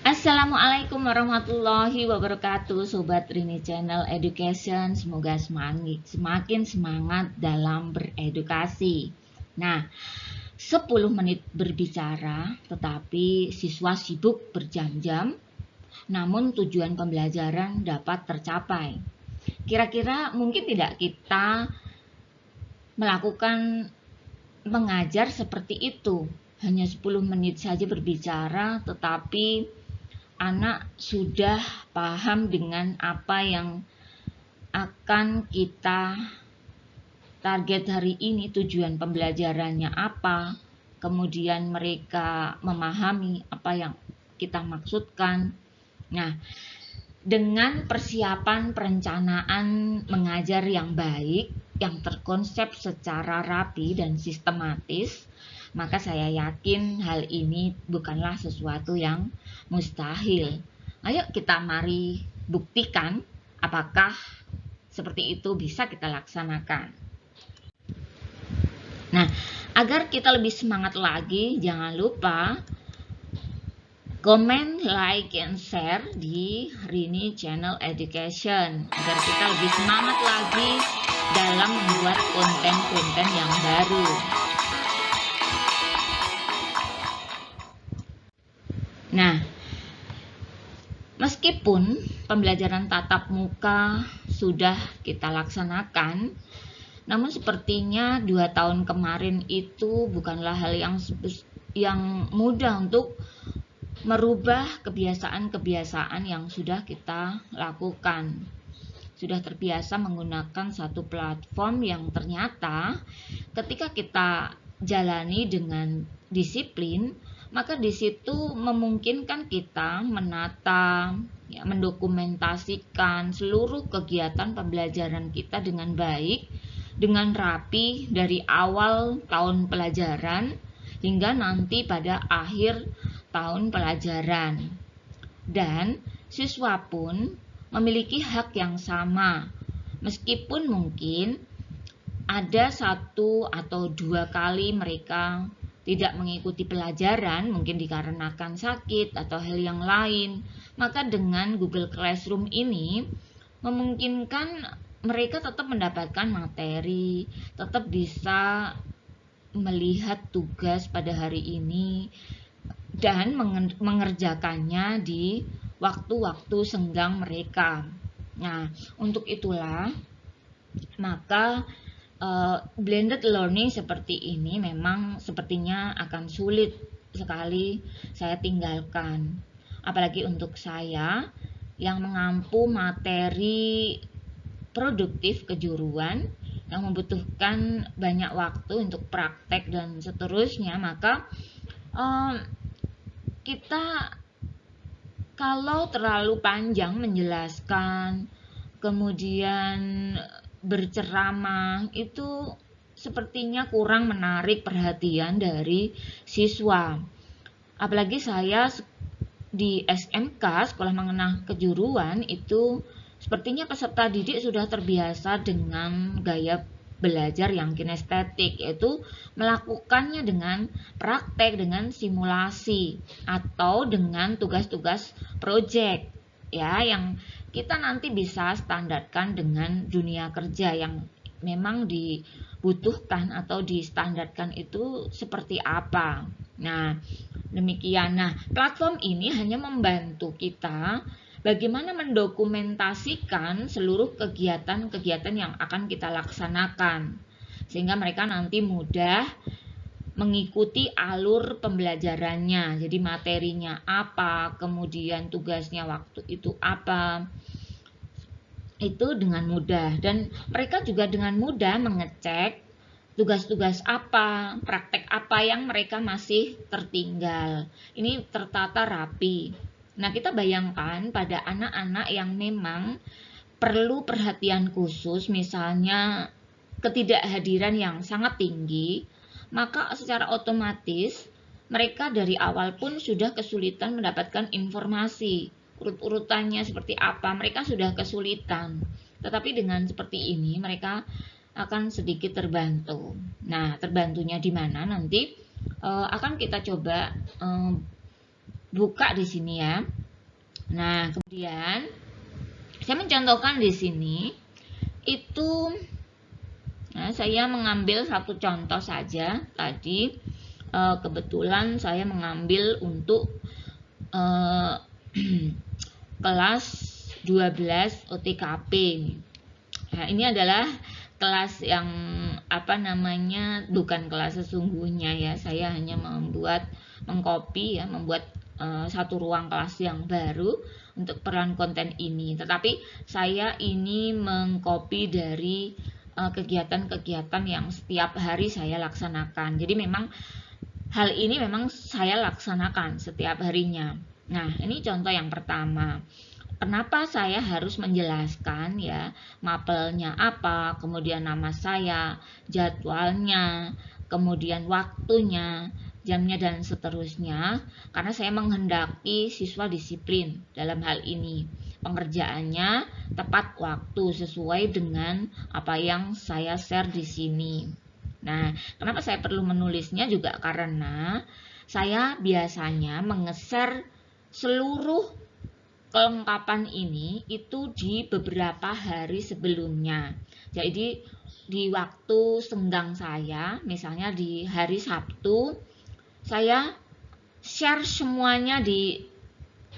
Assalamualaikum warahmatullahi wabarakatuh, Sobat Rini Channel Education. Semoga semakin semangat dalam beredukasi. Nah, 10 menit berbicara, tetapi siswa sibuk berjam-jam, namun tujuan pembelajaran dapat tercapai. Kira-kira mungkin tidak kita melakukan mengajar seperti itu? Hanya 10 menit saja berbicara, tetapi anak sudah paham dengan apa yang akan kita target hari ini, tujuan pembelajarannya apa, kemudian mereka memahami apa yang kita maksudkan. Nah, dengan persiapan perencanaan mengajar yang baik, yang terkonsep secara rapi dan sistematis, maka saya yakin hal ini bukanlah sesuatu yang mustahil. Ayo kita mari buktikan apakah seperti itu bisa kita laksanakan. Nah, agar kita lebih semangat lagi, jangan lupa komen, like, and share di Rini Channel Education agar kita lebih semangat lagi dalam membuat konten-konten yang baru. Nah, meskipun pembelajaran tatap muka sudah kita laksanakan, namun sepertinya 2 tahun kemarin itu bukanlah hal yang mudah untuk merubah kebiasaan-kebiasaan yang sudah kita lakukan. Sudah terbiasa menggunakan satu platform yang ternyata ketika kita jalani dengan disiplin, maka di situ memungkinkan kita menata, mendokumentasikan seluruh kegiatan pembelajaran kita dengan baik, dengan rapi dari awal tahun pelajaran hingga nanti pada akhir tahun pelajaran. Dan siswa pun memiliki hak yang sama, meskipun mungkin ada 1 atau 2 kali mereka tidak mengikuti pelajaran, mungkin dikarenakan sakit atau hal yang lain. Maka dengan Google Classroom ini memungkinkan mereka tetap mendapatkan materi, tetap bisa melihat tugas pada hari ini dan mengerjakannya di waktu-waktu senggang mereka. Nah, untuk itulah maka blended learning seperti ini memang sepertinya akan sulit sekali saya tinggalkan. Apalagi untuk saya yang mengampu materi produktif kejuruan yang membutuhkan banyak waktu untuk praktek dan seterusnya, maka kita kalau terlalu panjang menjelaskan, kemudian berceramah, itu sepertinya kurang menarik perhatian dari siswa. Apalagi saya di SMK, Sekolah Menengah Kejuruan, itu sepertinya peserta didik sudah terbiasa dengan gaya belajar yang kinestetik, yaitu melakukannya dengan praktek, dengan simulasi atau dengan tugas-tugas proyek, ya, yang kita nanti bisa standarkan dengan dunia kerja yang memang dibutuhkan atau distandarkan itu seperti apa. Nah, demikian. Nah, platform ini hanya membantu kita bagaimana mendokumentasikan seluruh kegiatan-kegiatan yang akan kita laksanakan, sehingga mereka nanti mudah mengikuti alur pembelajarannya. Jadi materinya apa, kemudian tugasnya waktu itu apa, itu dengan mudah. Dan mereka juga dengan mudah mengecek tugas-tugas apa, praktek apa yang mereka masih tertinggal. Ini tertata rapi. Nah, kita bayangkan pada anak-anak yang memang perlu perhatian khusus, misalnya ketidakhadiran yang sangat tinggi, maka secara otomatis mereka dari awal pun sudah kesulitan mendapatkan informasi. Urut-urutannya seperti apa, mereka sudah kesulitan. Tetapi dengan seperti ini mereka akan sedikit terbantu. Nah, terbantunya di mana nanti akan kita coba buka di sini ya. Nah, kemudian saya mencontohkan di sini itu, nah, saya mengambil satu contoh saja tadi. Kebetulan saya mengambil untuk kelas 12 OTKP. Nah, ini adalah kelas yang bukan kelas sesungguhnya ya. Saya hanya mengcopy ya, membuat satu ruang kelas yang baru untuk peran konten ini. Tetapi saya ini mengcopy dari kegiatan-kegiatan yang setiap hari saya laksanakan. Jadi memang hal ini memang saya laksanakan setiap harinya. Nah, ini contoh yang pertama. Kenapa saya harus menjelaskan ya, mapelnya apa, kemudian nama saya, jadwalnya, kemudian waktunya, jamnya, dan seterusnya. Karena saya menghendaki siswa disiplin dalam hal ini. Pengerjaannya tepat waktu sesuai dengan apa yang saya share di sini. Nah, kenapa saya perlu menulisnya juga karena saya biasanya menge-share seluruh kelengkapan ini itu di beberapa hari sebelumnya. Jadi di waktu senggang saya, misalnya di hari Sabtu, saya share semuanya di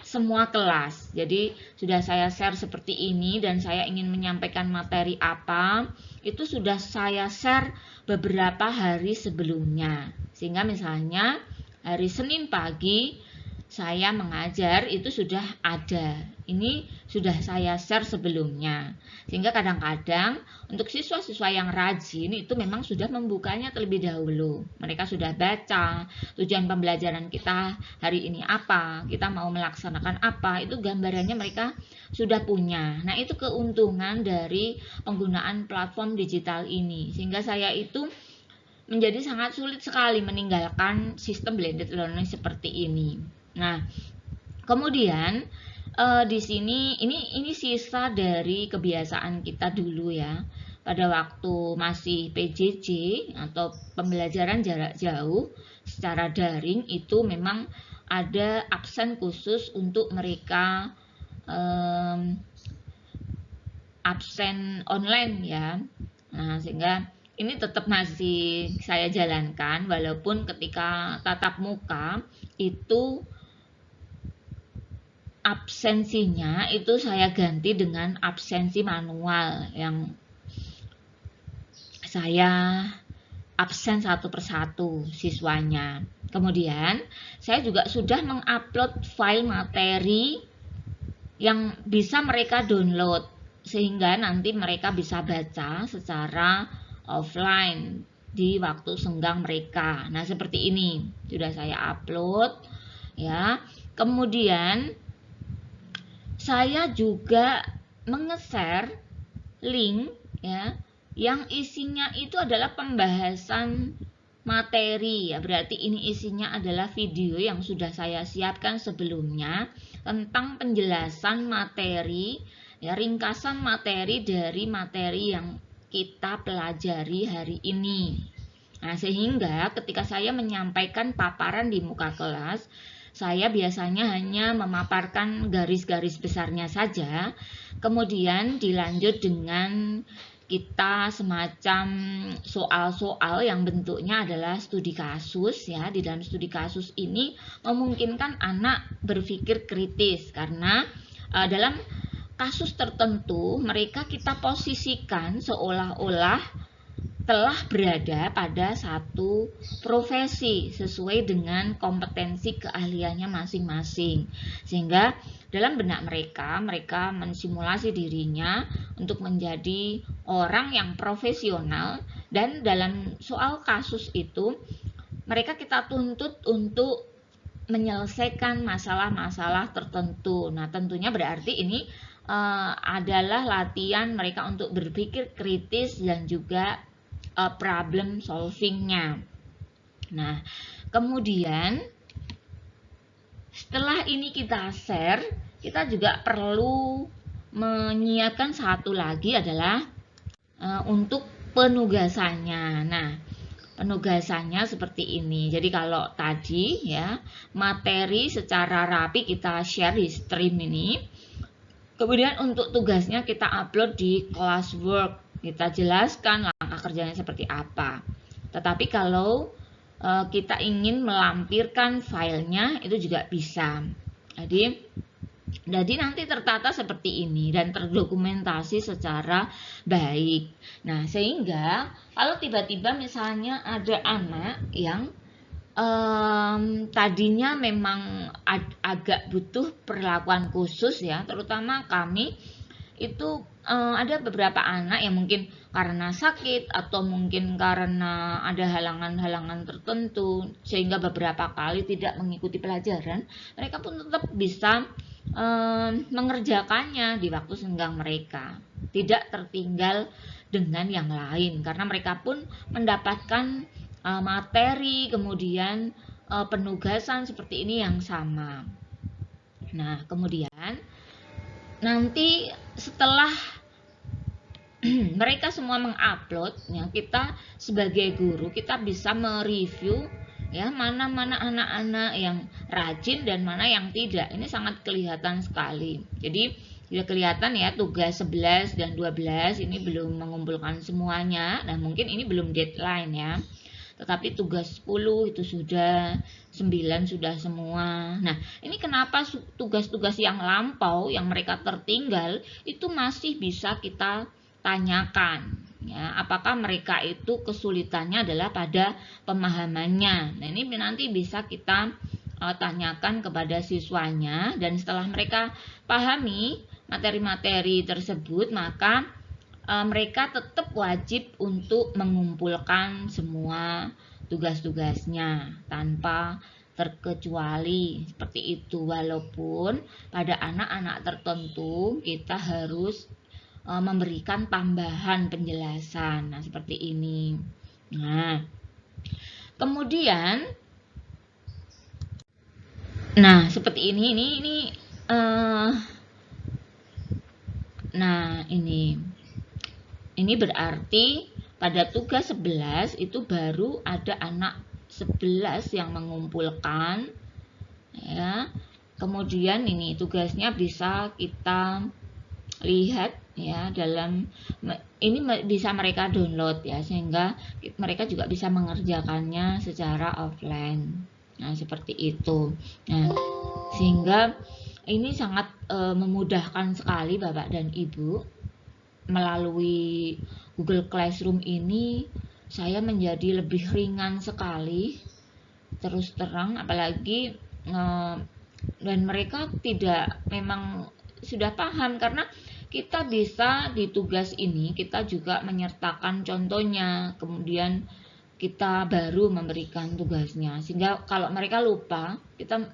semua kelas. Jadi sudah saya share seperti ini, dan saya ingin menyampaikan materi apa, itu sudah saya share beberapa hari sebelumnya. Sehingga misalnya hari Senin pagi saya mengajar itu sudah ada. Ini sudah saya share sebelumnya. Sehingga kadang-kadang untuk siswa-siswa yang rajin itu memang sudah membukanya terlebih dahulu. Mereka sudah baca tujuan pembelajaran kita hari ini apa, kita mau melaksanakan apa, itu gambarannya mereka sudah punya. Nah, itu keuntungan dari penggunaan platform digital ini. Sehingga saya itu menjadi sangat sulit sekali meninggalkan sistem blended learning seperti ini. Nah, kemudian di sini ini sisa dari kebiasaan kita dulu ya. Pada waktu masih PJJ atau pembelajaran jarak jauh secara daring, itu memang ada absen khusus untuk mereka absen online ya. Nah, sehingga ini tetap masih saya jalankan walaupun ketika tatap muka itu absensinya itu saya ganti dengan absensi manual yang saya absen satu persatu siswanya. Kemudian saya juga sudah mengupload file materi yang bisa mereka download sehingga nanti mereka bisa baca secara offline di waktu senggang mereka. Nah, seperti ini sudah saya upload ya. Kemudian saya juga menge-share link ya yang isinya itu adalah pembahasan materi ya. Berarti ini isinya adalah video yang sudah saya siapkan sebelumnya tentang penjelasan materi ya, ringkasan materi dari materi yang kita pelajari hari ini. Nah, sehingga ketika saya menyampaikan paparan di muka kelas, saya biasanya hanya memaparkan garis-garis besarnya saja, kemudian dilanjut dengan kita semacam soal-soal yang bentuknya adalah studi kasus ya. Di dalam studi kasus ini memungkinkan anak berpikir kritis karena dalam kasus tertentu mereka kita posisikan seolah-olah telah berada pada satu profesi sesuai dengan kompetensi keahliannya masing-masing. Sehingga dalam benak mereka mensimulasi dirinya untuk menjadi orang yang profesional, dan dalam soal kasus itu mereka kita tuntut untuk menyelesaikan masalah-masalah tertentu. Nah, tentunya berarti ini adalah latihan mereka untuk berpikir kritis dan juga problem solvingnya. Nah, kemudian setelah ini kita share, kita juga perlu menyiapkan satu lagi adalah untuk penugasannya. Nah, penugasannya seperti ini. Jadi kalau tadi ya materi secara rapi kita share di stream ini, kemudian untuk tugasnya kita upload di classwork, kita jelaskan langkah kerjanya seperti apa. Tetapi kalau kita ingin melampirkan filenya itu juga bisa. Jadi nanti tertata seperti ini dan terdokumentasi secara baik. Nah, sehingga kalau tiba-tiba misalnya ada anak yang tadinya memang agak butuh perlakuan khusus ya, terutama kami itu ada beberapa anak yang mungkin karena sakit atau mungkin karena ada halangan-halangan tertentu sehingga beberapa kali tidak mengikuti pelajaran, mereka pun tetap bisa mengerjakannya di waktu senggang mereka, tidak tertinggal dengan yang lain karena mereka pun mendapatkan materi kemudian penugasan seperti ini yang sama. Nah, kemudian nanti setelah mereka semua mengupload ya, kita sebagai guru kita bisa mereview ya mana-mana anak-anak yang rajin dan mana yang tidak. Ini sangat kelihatan sekali. Jadi sudah kelihatan ya tugas 11 dan 12 ini belum mengumpulkan semuanya. Nah, mungkin ini belum deadline ya. Tetapi tugas 10 itu sudah, 9 sudah semua. Nah, ini kenapa tugas-tugas yang lampau yang mereka tertinggal itu masih bisa kita tanyakan ya, apakah mereka itu kesulitannya adalah pada pemahamannya. Nah, ini nanti bisa kita tanyakan kepada siswanya dan setelah mereka pahami materi-materi tersebut maka mereka tetap wajib untuk mengumpulkan semua tugas-tugasnya tanpa terkecuali seperti itu. Walaupun pada anak-anak tertentu kita harus memberikan tambahan penjelasan. Nah, seperti ini. Nah, kemudian seperti ini nah, ini berarti pada tugas 11 itu baru ada anak 11 yang mengumpulkan ya. Kemudian ini tugasnya bisa kita lihat ya, dalam ini bisa mereka download ya, sehingga mereka juga bisa mengerjakannya secara offline. Nah, seperti itu. Nah, sehingga ini sangat memudahkan sekali Bapak dan Ibu. Melalui Google Classroom ini saya menjadi lebih ringan sekali, terus terang, apalagi dan mereka tidak memang sudah paham karena kita bisa di tugas ini kita juga menyertakan contohnya, kemudian kita baru memberikan tugasnya sehingga kalau mereka lupa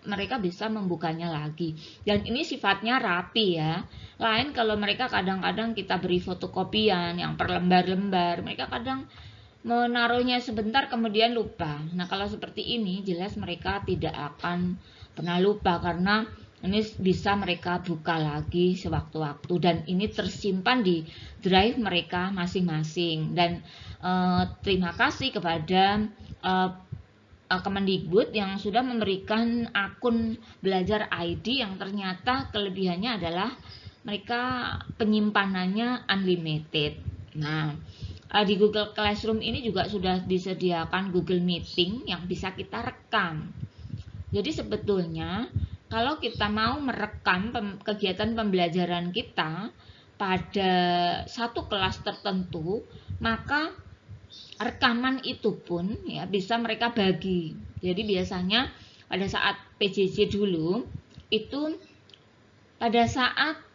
mereka bisa membukanya lagi dan ini sifatnya rapi ya. Lain kalau mereka kadang-kadang kita beri fotokopian yang per lembar-lembar, mereka kadang menaruhnya sebentar kemudian lupa. Nah, kalau seperti ini jelas mereka tidak akan pernah lupa karena ini bisa mereka buka lagi sewaktu-waktu dan ini tersimpan di drive mereka masing-masing. Dan terima kasih kepada Kemendikbud yang sudah memberikan akun belajar ID yang ternyata kelebihannya adalah mereka penyimpanannya unlimited. Nah, di Google Classroom ini juga sudah disediakan Google Meeting yang bisa kita rekam. Jadi sebetulnya kalau kita mau merekam kegiatan pembelajaran kita pada satu kelas tertentu, maka rekaman itu pun ya bisa mereka bagi. Jadi biasanya pada saat PJJ dulu itu pada saat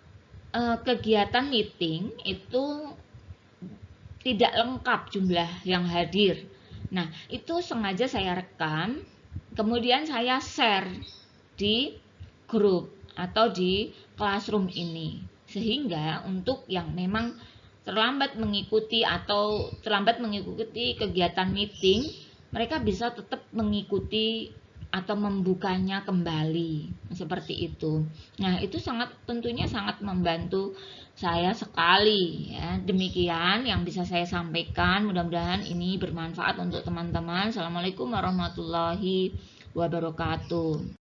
kegiatan meeting itu tidak lengkap jumlah yang hadir. Nah, itu sengaja saya rekam, kemudian saya share di grup atau di classroom ini sehingga untuk yang memang terlambat mengikuti kegiatan meeting mereka bisa tetap mengikuti atau membukanya kembali seperti itu. Nah, itu tentunya sangat membantu saya sekali ya. Demikian yang bisa saya sampaikan. Mudah-mudahan ini bermanfaat untuk teman-teman. Assalamualaikum warahmatullahi wabarakatuh.